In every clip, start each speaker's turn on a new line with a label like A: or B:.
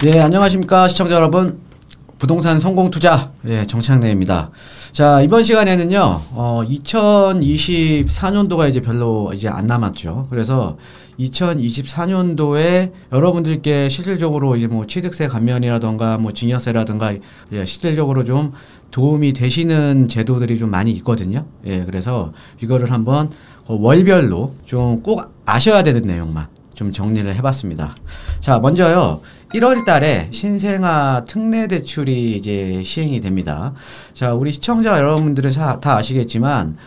A: 예, 안녕하십니까 시청자 여러분. 부동산 성공투자 정창래입니다. 자, 이번 시간에는요 2024년도가 이제 별로 이제 안 남았죠. 그래서 2024년도에 여러분들께 실질적으로 이제 뭐 취득세 감면이라던가 뭐 증여세라든가 실질적으로 좀 도움이 되시는 제도들이 좀 많이 있거든요. 그래서 이거를 한번 월별로 좀 꼭 아셔야 되는 내용만 좀 정리를 해봤습니다. 자, 먼저요 1월 달에 신생아 특례 대출이 이제 시행이 됩니다. 자, 우리 시청자 여러분들은 다 아시겠지만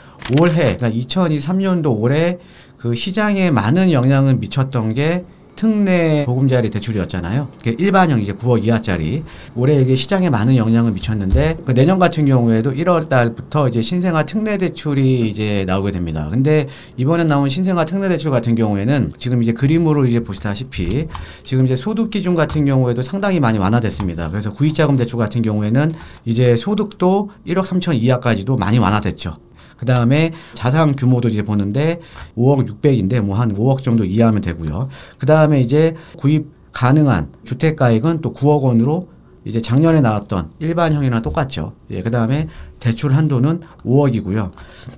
A: 올해, 그러니까 2023년도 올해 그 시장에 많은 영향을 미쳤던 게 특례 보금자리 대출이었잖아요. 일반형 이제 9억 이하짜리. 올해 이게 시장에 많은 영향을 미쳤는데 그 내년 같은 경우에도 1월 달부터 이제 신생아 특례 대출이 이제 나오게 됩니다. 근데 이번에 나온 신생아 특례 대출 같은 경우에는 지금 이제 그림으로 이제 보시다시피 지금 이제 소득 기준 같은 경우에도 상당히 많이 완화됐습니다. 그래서 구입자금 대출 같은 경우에는 이제 소득도 1억 3천 이하까지도 많이 완화됐죠. 그 다음에 자산 규모도 이제 보는데 5억 600인데 뭐 한 5억 정도 이하면 되고요. 그 다음에 이제 구입 가능한 주택가액은 또 9억 원으로 이제 작년에 나왔던 일반형이랑 똑같죠. 그 다음에 대출 한도는 5억이고요.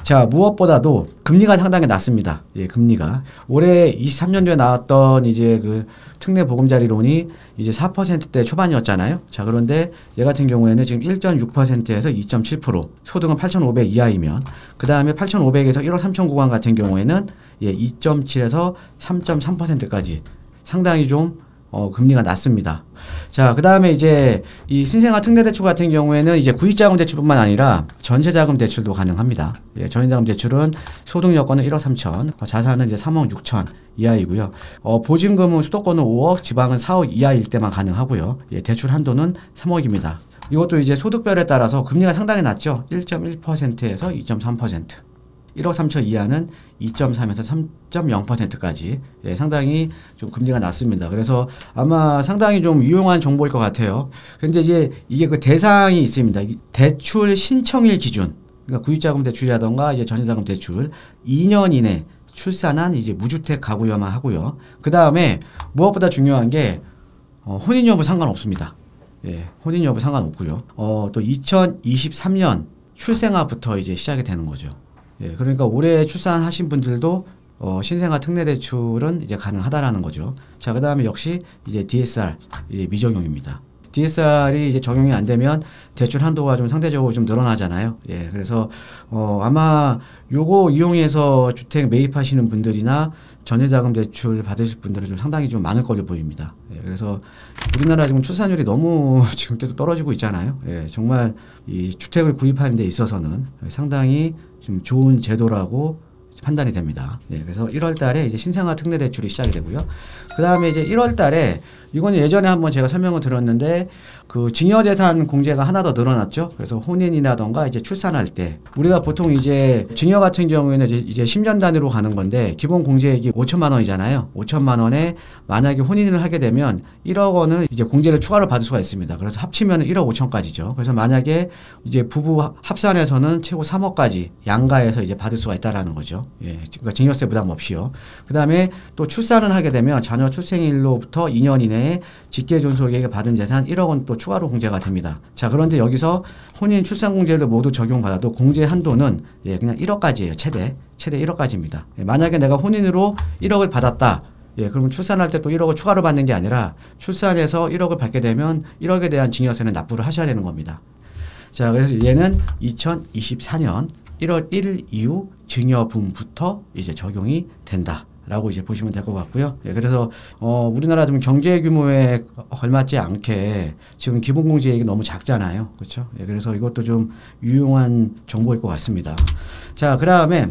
A: 자, 무엇보다도 금리가 상당히 낮습니다. 금리가. 올해 23년도에 나왔던 이제 그 특례 보금자리론이 이제 4%대 초반이었잖아요. 자, 그런데 얘 같은 경우에는 지금 1.6%에서 2.7%, 소득은 8,500 이하이면, 그 다음에 8,500에서 1억 3천 구간 같은 경우에는 2.7에서 3.3%까지 상당히 좀 금리가 낮습니다. 자, 그 다음에 이제 이 신생아 특례 대출 같은 경우에는 이제 구입자금 대출뿐만 아니라 전세자금 대출도 가능합니다. 전세자금 대출은 소득 여건은 1억 3천, 자산은 이제 3억 6천 이하이고요. 보증금은 수도권은 5억, 지방은 4억 이하일 때만 가능하고요. 대출 한도는 3억입니다. 이것도 이제 소득별에 따라서 금리가 상당히 낮죠. 1.1%에서 2.3%. 1억 3천 이하는 2.3에서 3.0%까지 상당히 좀 금리가 낮습니다. 그래서 아마 상당히 좀 유용한 정보일 것 같아요. 그런데 이제 이게 그 대상이 있습니다. 대출 신청일 기준, 그러니까 구입자금 대출이라던가 이제 전세자금 대출 2년 이내 출산한 이제 무주택 가구여만 하고요. 그 다음에 무엇보다 중요한 게 혼인 여부 상관없습니다. 혼인 여부 상관없고요. 또 2023년 출생아부터 이제 시작이 되는 거죠. 그러니까 올해 출산하신 분들도 신생아 특례 대출은 이제 가능하다라는 거죠. 자, 그 다음에 역시 이제 DSR 미적용입니다. DSR이 이제 적용이 안 되면 대출 한도가 좀 상대적으로 좀 늘어나잖아요. 그래서 아마 요거 이용해서 주택 매입하시는 분들이나 전세자금 대출 받으실 분들은 좀 상당히 좀 많을 걸로 보입니다. 그래서 우리나라 지금 출산율이 너무 지금 계속 떨어지고 있잖아요. 정말 이 주택을 구입하는 데 있어서는 상당히 좀 좋은 제도라고 판단이 됩니다. 그래서 1월 달에 이제 신생아 특례 대출이 시작이 되고요. 그 다음에 이제 1월 달에 이건 예전에 한번 제가 설명을 드렸는데 그 증여재산 공제가 하나 더 늘어났죠. 그래서 혼인이라던가 이제 출산할 때 우리가 보통 이제 증여 같은 경우에는 이제 10년 단위로 가는 건데 기본 공제액이 5천만 원이잖아요. 5천만 원에 만약에 혼인을 하게 되면 1억 원을 이제 공제를 추가로 받을 수가 있습니다. 그래서 합치면 1억 5천까지죠. 그래서 만약에 이제 부부 합산해서는 최고 3억까지 양가해서 이제 받을 수가 있다라는 거죠. 그러니까 증여세 부담 없이요. 그 다음에 또 출산을 하게 되면 자녀 출생일로부터 2년 이내에 직계존속에게 받은 재산 1억 원 또 추가로 공제가 됩니다. 자, 그런데 여기서 혼인 출산 공제를 모두 적용받아도 공제 한도는 그냥 1억까지예요. 최대 1억까지입니다. 만약에 내가 혼인으로 1억을 받았다. 그러면 출산할 때 또 1억을 추가로 받는 게 아니라 출산해서 1억을 받게 되면 1억에 대한 증여세는 납부를 하셔야 되는 겁니다. 자, 그래서 얘는 2024년 1월 1일 이후 증여분부터 이제 적용이 된다. 라고 이제 보시면 될 것 같고요. 그래서 우리나라 좀 경제 규모에 걸맞지 않게 지금 기본공제액이 너무 작잖아요. 그렇죠? 그래서 이것도 좀 유용한 정보일 것 같습니다. 자, 그 다음에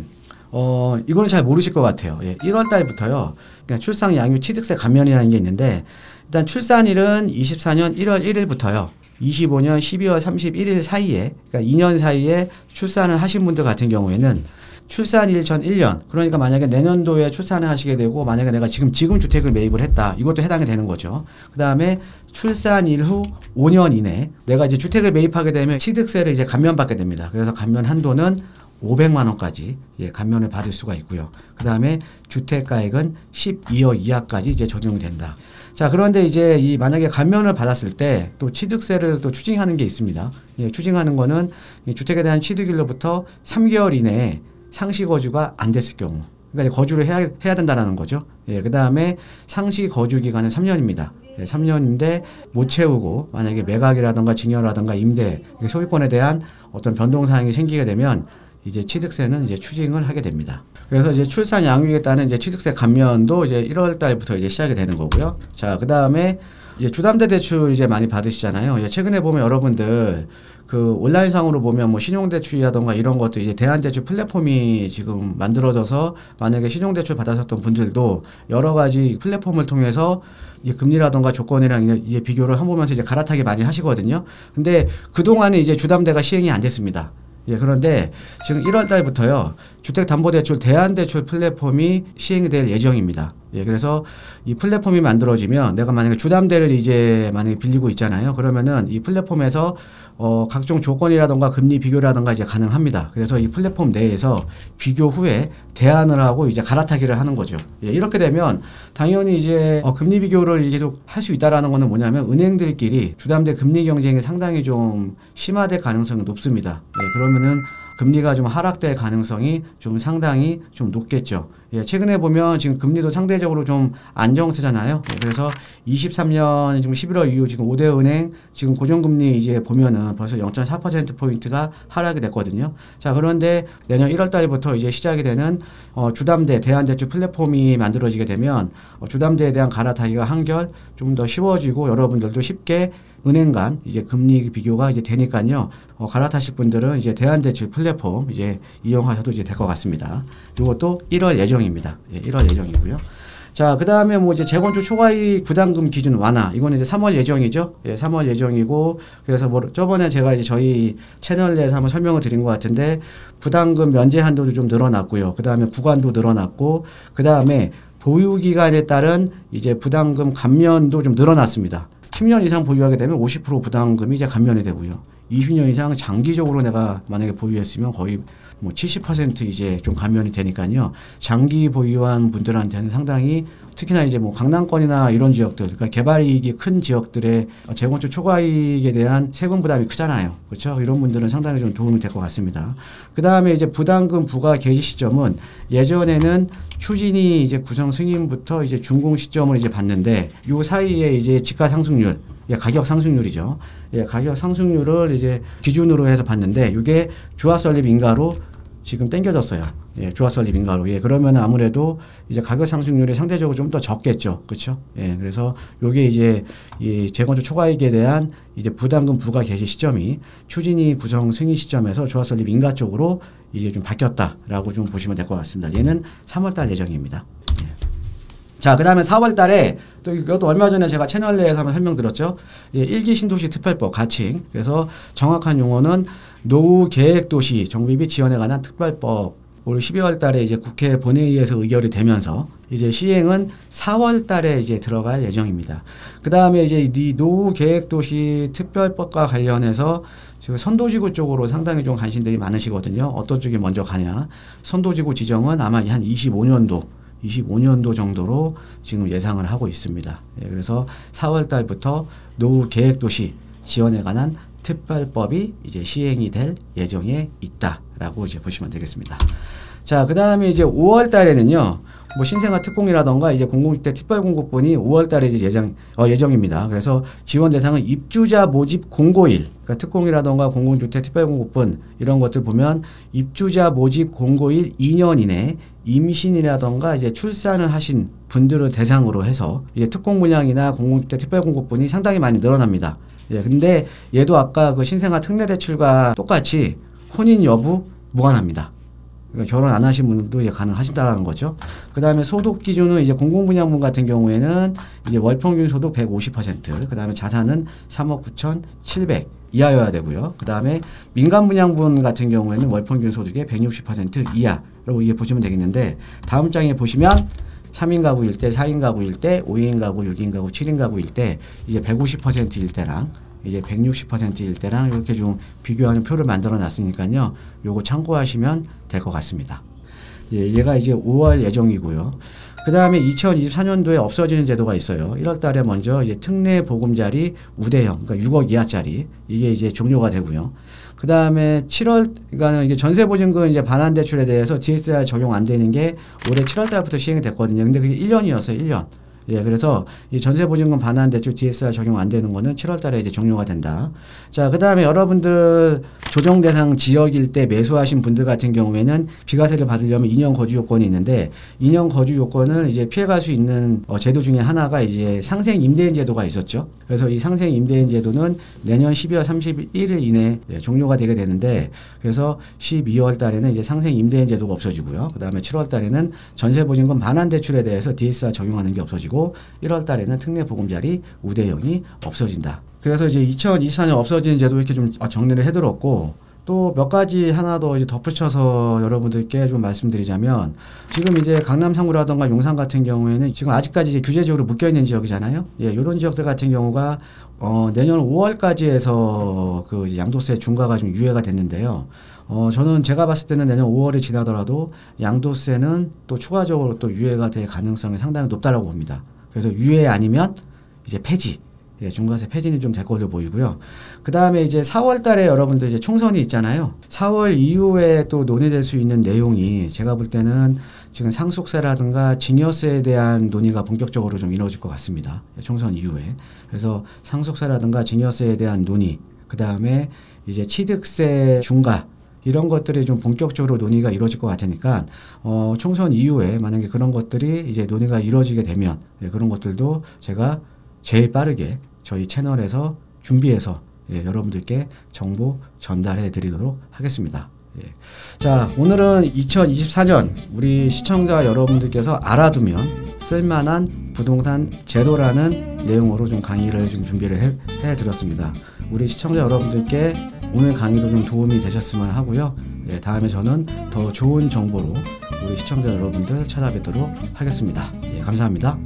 A: 이거는 잘 모르실 것 같아요. 1월 달부터요. 그러니까 출산 양육 취득세 감면이라는 게 있는데 일단 출산일은 24년 1월 1일부터요. 25년 12월 31일 사이에, 그러니까 2년 사이에 출산을 하신 분들 같은 경우에는 출산일 전 1년, 그러니까 만약에 내년도에 출산을 하시게 되고 만약에 내가 지금 주택을 매입을 했다. 이것도 해당이 되는 거죠. 그 다음에 출산일 후 5년 이내 내가 이제 주택을 매입하게 되면 취득세를 이제 감면받게 됩니다. 그래서 감면 한도는 500만 원까지 감면을 받을 수가 있고요. 그 다음에 주택가액은 12억 이하까지 이제 적용이 된다. 자, 그런데 이제 이 만약에 감면을 받았을 때 또 취득세를 또 추징하는 게 있습니다. 예, 추징하는 거는 이 주택에 대한 취득일로부터 3개월 이내에 상시 거주가 안 됐을 경우. 그러니까 거주를 해야 된다라는 거죠. 예, 그 다음에 상시 거주 기간은 3년입니다. 예, 3년인데 못 채우고 만약에 매각이라든가 증여라든가 임대, 소유권에 대한 어떤 변동사항이 생기게 되면 이제 취득세는 이제 추징을 하게 됩니다. 그래서 이제 출산 양육에 따른 이제 취득세 감면도 이제 1월 달부터 이제 시작이 되는 거고요. 자, 그 다음에 이제 주담대 대출 이제 많이 받으시잖아요. 예, 최근에 보면 여러분들 그 온라인상으로 보면 뭐 신용대출이라던가 이런 것도 이제 대한대출 플랫폼이 지금 만들어져서 만약에 신용대출 받으셨던 분들도 여러 가지 플랫폼을 통해서 이 금리라던가 조건이랑 이제 비교를 해보면서 이제 갈아타기 많이 하시거든요. 근데 그동안에 이제 주담대가 시행이 안 됐습니다. 예, 그런데 지금 1월 달부터요, 주택담보대출 대한대출 플랫폼이 시행이 될 예정입니다. 예, 그래서 이 플랫폼이 만들어지면 내가 만약에 주담대를 이제 만약에 빌리고 있잖아요. 그러면은 이 플랫폼에서 각종 조건이라던가 금리 비교라던가 이제 가능합니다. 그래서 이 플랫폼 내에서 비교 후에 대안을 하고 이제 갈아타기를 하는 거죠. 예, 이렇게 되면 당연히 이제 금리 비교를 계속 할 수 있다라는 거는 뭐냐면 은행들끼리 주담대 금리 경쟁이 상당히 좀 심화될 가능성이 높습니다. 예, 그러면은 금리가 좀 하락될 가능성이 좀 상당히 좀 높겠죠. 예, 최근에 보면 지금 금리도 상대적으로 좀 안정세잖아요. 예, 그래서 23년 지금 11월 이후 지금 5대 은행 지금 고정금리 이제 보면은 벌써 0.4%포인트가 하락이 됐거든요. 자, 그런데 내년 1월 달부터 이제 시작이 되는 주담대 대한대출 플랫폼이 만들어지게 되면 주담대에 대한 갈아타기가 한결 좀 더 쉬워지고 여러분들도 쉽게 은행 간 이제 금리 비교가 이제 되니까요. 갈아타실 분들은 이제 대한대출 플랫폼 이제 이용하셔도 이제 될 것 같습니다. 이것도 1월 예정입니다. 예, 1월 예정이고요. 자, 그 다음에 뭐 이제 재건축 초과이익 부담금 기준 완화. 이거는 이제 3월 예정이죠. 예, 3월 예정이고, 그래서 뭐 저번에 제가 이제 저희 채널 내에서 한번 설명을 드린 것 같은데, 부담금 면제 한도도 좀 늘어났고요. 그 다음에 구간도 늘어났고, 그 다음에 보유기간에 따른 이제 부담금 감면도 좀 늘어났습니다. 10년 이상 보유하게 되면 50% 부담금이 이제 감면이 되고요. 20년 이상 장기적으로 내가 만약에 보유했으면 거의 뭐 70% 이제 좀 감면이 되니까요. 장기 보유한 분들한테는 상당히 특히나 이제 뭐 강남권이나 이런 지역들, 그러니까 개발이익이 큰 지역들의 재건축 초과이익에 대한 세금 부담이 크잖아요. 그렇죠? 이런 분들은 상당히 좀 도움이 될 것 같습니다. 그 다음에 이제 부담금 부과 개시 시점은 예전에는 추진이 이제 구성 승인부터 이제 준공 시점을 이제 봤는데 요 사이에 이제 지가 상승률, 예, 가격 상승률이죠. 예, 가격 상승률을 이제 기준으로 해서 봤는데 이게 주화 설립 인가로 지금 땡겨졌어요. 예, 주화 설립 인가로. 예, 그러면 아무래도 이제 가격 상승률이 상대적으로 좀 더 적겠죠. 그렇죠? 예, 그래서 요게 이제 이 재건축 초과이익에 대한 이제 부담금 부과 개시 시점이 추진이 구성 승인 시점에서 주화 설립 인가 쪽으로 이제 좀 바뀌었다라고 좀 보시면 될 것 같습니다. 얘는 3월 달 예정입니다. 예. 자, 그 다음에 4월 달에 또 이것도 얼마 전에 제가 채널 내에서 한번 설명드렸죠. 예, 1기 신도시 특별법 가칭. 그래서 정확한 용어는 노후 계획 도시 정비 및 지원에 관한 특별법. 올 12월 달에 이제 국회 본회의에서 의결이 되면서 이제 시행은 4월 달에 이제 들어갈 예정입니다. 그 다음에 이제 이 노후 계획 도시 특별법과 관련해서 지금 선도지구 쪽으로 상당히 좀 관심들이 많으시거든요. 어떤 쪽이 먼저 가냐. 선도지구 지정은 아마 한 25년도 정도로 지금 예상을 하고 있습니다. 예, 그래서 4월 달부터 노후 계획 도시 지원에 관한 특별법이 이제 시행이 될 예정에 있다라고 이제 보시면 되겠습니다. 자, 그 다음에 이제 5월 달에는요, 뭐 신생아 특공이라던가 이제 공공주택 특별공급분이 5월 달에 이제 예정입니다. 그래서 지원 대상은 입주자 모집 공고일, 그러니까 특공이라던가 공공주택 특별공급분 이런 것들 보면 입주자 모집 공고일 2년 이내 임신이라던가 이제 출산을 하신 분들을 대상으로 해서 이제 특공 분양이나 공공주택 특별공급분이 상당히 많이 늘어납니다. 예, 근데 얘도 아까 그 신생아 특례 대출과 똑같이 혼인 여부 무관합니다. 그러니까 결혼 안 하신 분들도 이제 가능하신다라는 거죠. 그 다음에 소득 기준은 이제 공공분양분 같은 경우에는 이제 월평균 소득 150%, 그 다음에 자산은 3억 9,700 이하여야 되고요. 그 다음에 민간분양분 같은 경우에는 월평균 소득의 160% 이하로 이게 보시면 되겠는데, 다음 장에 보시면 3인 가구일 때, 4인 가구일 때, 5인 가구, 6인 가구, 7인 가구일 때 이제 150%일 때랑 이제 160%일 때랑 이렇게 좀 비교하는 표를 만들어 놨으니까요. 요거 참고하시면 될 것 같습니다. 예, 얘가 이제 5월 예정이고요. 그 다음에 2024년도에 없어지는 제도가 있어요. 1월 달에 먼저 이제 특례 보금자리 우대형, 그러니까 6억 이하짜리, 이게 이제 종료가 되고요. 그 다음에 7월, 그러니까 이게 전세보증금 이제 반환대출에 대해서 DSR 적용 안 되는 게 올해 7월 달부터 시행이 됐거든요. 근데 그게 1년이었어요, 1년. 예, 그래서 이 전세보증금 반환대출 DSR 적용 안 되는 거는 7월 달에 이제 종료가 된다. 자, 그 다음에 여러분들 조정 대상 지역일 때 매수하신 분들 같은 경우에는 비과세를 받으려면 2년 거주 요건이 있는데 2년 거주 요건을 이제 피해갈 수 있는 제도 중에 하나가 이제 상생 임대인 제도가 있었죠. 그래서 이 상생 임대인 제도는 내년 12월 31일 이내에 종료가 되게 되는데 그래서 12월 달에는 이제 상생 임대인 제도가 없어지고요. 그 다음에 7월 달에는 전세보증금 반환대출에 대해서 DSR 적용하는 게 없어지고 1월 달에는 특례 보금자리 우대형이 없어진다. 그래서 이제 2024년 없어지는 제도 이렇게 좀 정리를 해드렸고 또 몇 가지 하나 더 이제 덧붙여서 여러분들께 좀 말씀드리자면 지금 이제 강남 3구라던가 용산 같은 경우에는 지금 아직까지 이제 규제적으로 묶여있는 지역이잖아요. 예, 이런 지역들 같은 경우가 내년 5월까지 해서 그 이제 양도세 중과가 좀 유예가 됐는데요. 저는 제가 봤을 때는 내년 5월이 지나더라도 양도세는 또 추가적으로 또 유예가 될 가능성이 상당히 높다라고 봅니다. 그래서 유예 아니면 이제 폐지. 예, 중과세 폐지는 좀 될 걸로 보이고요. 그 다음에 이제 4월 달에 여러분들 이제 총선이 있잖아요. 4월 이후에 또 논의될 수 있는 내용이 제가 볼 때는 지금 상속세라든가 증여세에 대한 논의가 본격적으로 좀 이루어질 것 같습니다. 총선 이후에. 그래서 상속세라든가 증여세에 대한 논의, 그 다음에 이제 취득세 중과 이런 것들이 좀 본격적으로 논의가 이루어질 것 같으니까 총선 이후에 만약에 그런 것들이 이제 논의가 이루어지게 되면 그런 것들도 제가 제일 빠르게 저희 채널에서 준비해서 여러분들께 정보 전달해 드리도록 하겠습니다. 자, 오늘은 2024년 우리 시청자 여러분들께서 알아두면 쓸만한 부동산 제도라는 내용으로 좀 강의를 좀 준비를 해 드렸습니다. 우리 시청자 여러분들께 오늘 강의도 좀 도움이 되셨으면 하고요. 다음에 저는 더 좋은 정보로 우리 시청자 여러분들 찾아뵙도록 하겠습니다. 감사합니다.